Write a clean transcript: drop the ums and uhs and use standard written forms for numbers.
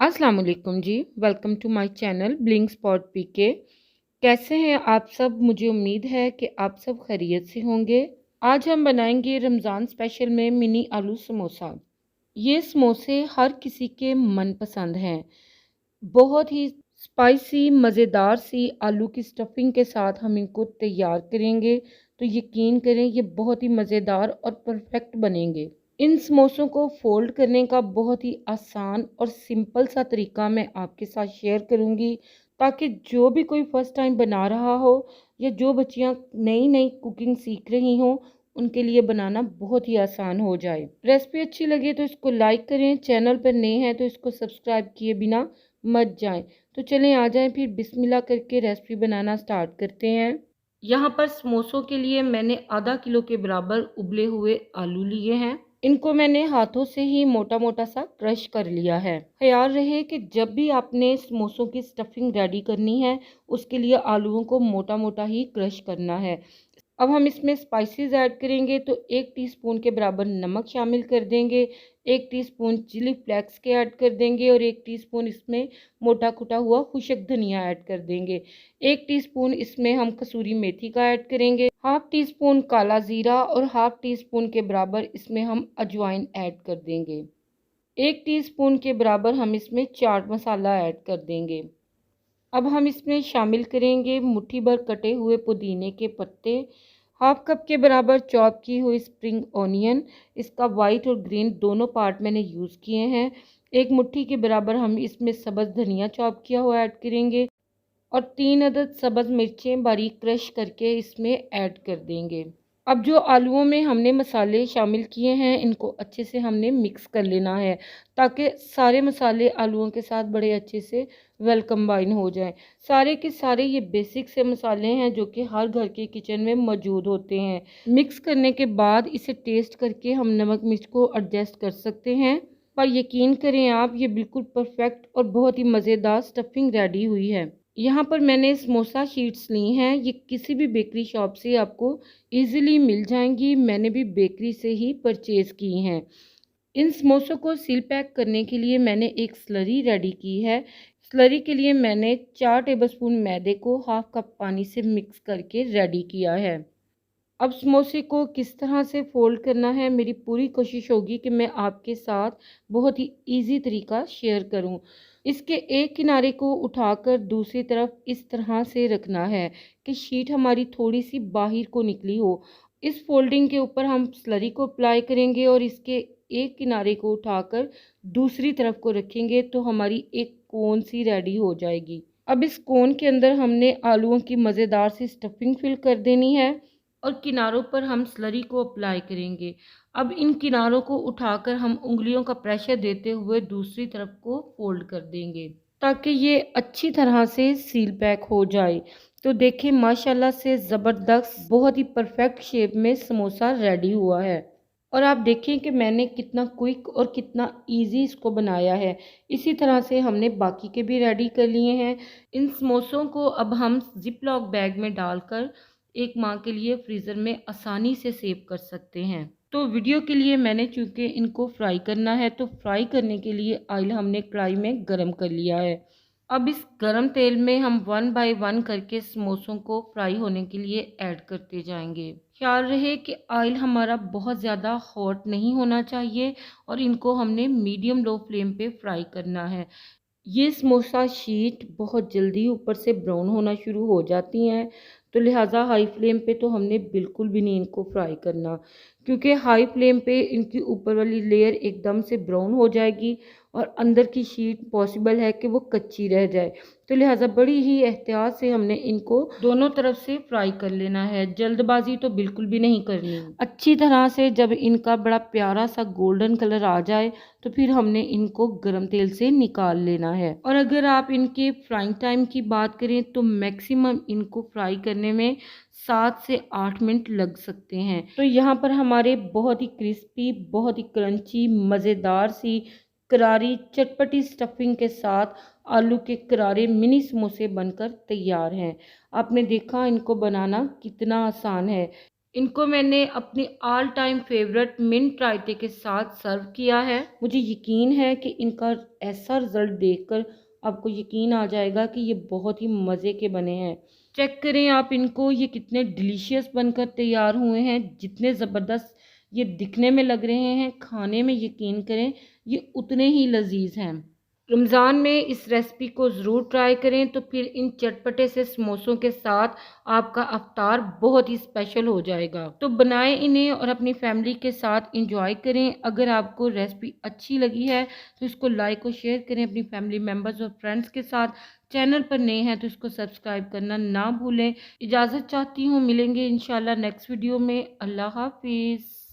अस्सलाम वालेकुम जी। Welcome to my channel blink spot PK. कैसे हैं आप सब? मुझे उम्मीद है कि आप सब खैरियत से होंगे। आज हम बनाएंगे रमज़ान स्पेशल में मिनी आलू समोसा। ये समोसे हर किसी के मनपसंद हैं। बहुत ही स्पाइसी मज़ेदार सी आलू की स्टफिंग के साथ हम इनको तैयार करेंगे, तो यकीन करें ये बहुत ही मज़ेदार और परफेक्ट बनेंगे। इन समोसों को फ़ोल्ड करने का बहुत ही आसान और सिंपल सा तरीका मैं आपके साथ शेयर करूंगी, ताकि जो भी कोई फ़र्स्ट टाइम बना रहा हो या जो बच्चियां नई नई कुकिंग सीख रही हों, उनके लिए बनाना बहुत ही आसान हो जाए। रेसिपी अच्छी लगे तो इसको लाइक करें, चैनल पर नए हैं तो इसको सब्सक्राइब किए बिना मत जाएं। तो चलें आ जाएं फिर बिस्मिल्लाह करके रेसिपी बनाना स्टार्ट करते हैं। यहाँ पर समोसों के लिए मैंने आधा किलो के बराबर उबले हुए आलू लिए हैं। इनको मैंने हाथों से ही मोटा मोटा सा क्रश कर लिया है। ख्याल रहे कि जब भी आपने समोसों की स्टफिंग रेडी करनी है, उसके लिए आलूओं को मोटा मोटा ही क्रश करना है। अब हम इसमें स्पाइसेस ऐड करेंगे, तो 1 टीस्पून के बराबर नमक शामिल कर देंगे, 1 टीस्पून चिली फ्लेक्स के ऐड कर देंगे और 1 टीस्पून इसमें मोटा कुटा हुआ खुशक धनिया ऐड कर देंगे। 1 टीस्पून इसमें हम कसूरी मेथी का ऐड करेंगे, हाफ टी स्पून काला ज़ीरा और हाफ टी स्पून के बराबर इसमें हम अजवाइन ऐड कर देंगे। 1 टीस्पून के बराबर हम इसमें चाट मसाला ऐड कर देंगे। अब हम इसमें शामिल करेंगे मुट्ठी भर कटे हुए पुदीने के पत्ते, हाफ कप के बराबर चॉप की हुई स्प्रिंग ऑनियन, इसका वाइट और ग्रीन दोनों पार्ट मैंने यूज़ किए हैं। 1 मुट्ठी के बराबर हम इसमें सब्ज़ धनिया चॉप किया हुआ ऐड करेंगे और 3 अदद सब्ज़ मिर्चें बारीक क्रश करके इसमें ऐड कर देंगे। अब जो आलूओं में हमने मसाले शामिल किए हैं, इनको अच्छे से हमने मिक्स कर लेना है, ताकि सारे मसाले आलूओं के साथ बड़े अच्छे से वेल कंबाइन हो जाएं। सारे के सारे ये बेसिक से मसाले हैं जो कि हर घर के किचन में मौजूद होते हैं। मिक्स करने के बाद इसे टेस्ट करके हम नमक मिर्च को एडजस्ट कर सकते हैं। पर यकीन करें आप, ये बिल्कुल परफेक्ट और बहुत ही मज़ेदार स्टफिंग रेडी हुई है। यहाँ पर मैंने समोसा शीट्स ली हैं, ये किसी भी बेकरी शॉप से आपको इजीली मिल जाएंगी। मैंने भी बेकरी से ही परचेज़ की हैं। इन समोसों को सील पैक करने के लिए मैंने एक स्लरी रेडी की है। स्लरी के लिए मैंने 4 टेबलस्पून मैदे को हाफ कप पानी से मिक्स करके रेडी किया है। अब समोसे को किस तरह से फ़ोल्ड करना है, मेरी पूरी कोशिश होगी कि मैं आपके साथ बहुत ही इजी तरीका शेयर करूं। इसके एक किनारे को उठाकर दूसरी तरफ इस तरह से रखना है कि शीट हमारी थोड़ी सी बाहर को निकली हो। इस फोल्डिंग के ऊपर हम स्लरी को अप्लाई करेंगे और इसके एक किनारे को उठाकर दूसरी तरफ को रखेंगे, तो हमारी एक कोन सी रेडी हो जाएगी। अब इस कोन के अंदर हमने आलूओं की मज़ेदार सी स्टफिंग फिल कर देनी है और किनारों पर हम स्लरी को अप्लाई करेंगे। अब इन किनारों को उठाकर हम उंगलियों का प्रेशर देते हुए दूसरी तरफ को फोल्ड कर देंगे, ताकि ये अच्छी तरह से सील पैक हो जाए। तो देखें, माशाल्लाह से ज़बरदस्त बहुत ही परफेक्ट शेप में समोसा रेडी हुआ है। और आप देखें कि मैंने कितना क्विक और कितना इजी इसको बनाया है। इसी तरह से हमने बाकी के भी रेडी कर लिए हैं। इन समोसों को अब हम जिप लॉक बैग में डालकर 1 माह के लिए फ्रीज़र में आसानी से सेव कर सकते हैं। तो वीडियो के लिए मैंने चूँकि इनको फ्राई करना है, तो फ्राई करने के लिए ऑयल हमने कढ़ाई में गरम कर लिया है। अब इस गरम तेल में हम 1 बाय 1 करके समोसों को फ्राई होने के लिए ऐड करते जाएंगे। ख्याल रहे कि ऑयल हमारा बहुत ज़्यादा हॉट नहीं होना चाहिए और इनको हमने मीडियम लो फ्लेम पे फ्राई करना है। ये समोसा शीट बहुत जल्दी ऊपर से ब्राउन होना शुरू हो जाती हैं, तो लिहाजा हाई फ्लेम पे तो हमने बिल्कुल भी नहीं इनको फ्राई करना, क्योंकि हाई फ्लेम पे इनकी ऊपर वाली लेयर एकदम से ब्राउन हो जाएगी और अंदर की शीट पॉसिबल है कि वो कच्ची रह जाए। तो लिहाजा बड़ी ही एहतियात से हमने इनको दोनों तरफ से फ्राई कर लेना है। जल्दबाजी तो बिल्कुल भी नहीं करनी। अच्छी तरह से जब इनका बड़ा प्यारा सा गोल्डन कलर आ जाए, तो फिर हमने इनको गरम तेल से निकाल लेना है। और अगर आप इनके फ्राइंग टाइम की बात करें, तो मैक्सिमम इनको फ्राई करने में 7 से 8 मिनट लग सकते हैं। तो यहाँ पर हमारे बहुत ही क्रिस्पी, बहुत ही क्रंची, मज़ेदार सी करारी चटपटी स्टफिंग के साथ आलू के करारे मिनी समोसे बनकर तैयार हैं। आपने देखा इनको बनाना कितना आसान है। इनको मैंने अपनी ऑल टाइम फेवरेट मिंट रायते के साथ सर्व किया है। मुझे यकीन है कि इनका ऐसा रिज़ल्ट देखकर आपको यकीन आ जाएगा कि ये बहुत ही मज़े के बने हैं। चेक करें आप इनको, ये कितने डिलीशियस बनकर तैयार हुए हैं, जितने ज़बरदस्त ये दिखने में लग रहे हैं, खाने में यकीन करें ये उतने ही लजीज हैं। रमज़ान में इस रेसिपी को ज़रूर ट्राई करें, तो फिर इन चटपटे से समोसों के साथ आपका अफ्तार बहुत ही स्पेशल हो जाएगा। तो बनाएं इन्हें और अपनी फैमिली के साथ इंजॉय करें। अगर आपको रेसिपी अच्छी लगी है तो इसको लाइक और शेयर करें अपनी फैमिली मेम्बर्स और फ्रेंड्स के साथ। चैनल पर नए हैं तो इसको सब्सक्राइब करना ना भूलें। इजाज़त चाहती हूँ, मिलेंगे इंशाल्लाह नेक्स्ट वीडियो में। अल्लाह हाफिज़।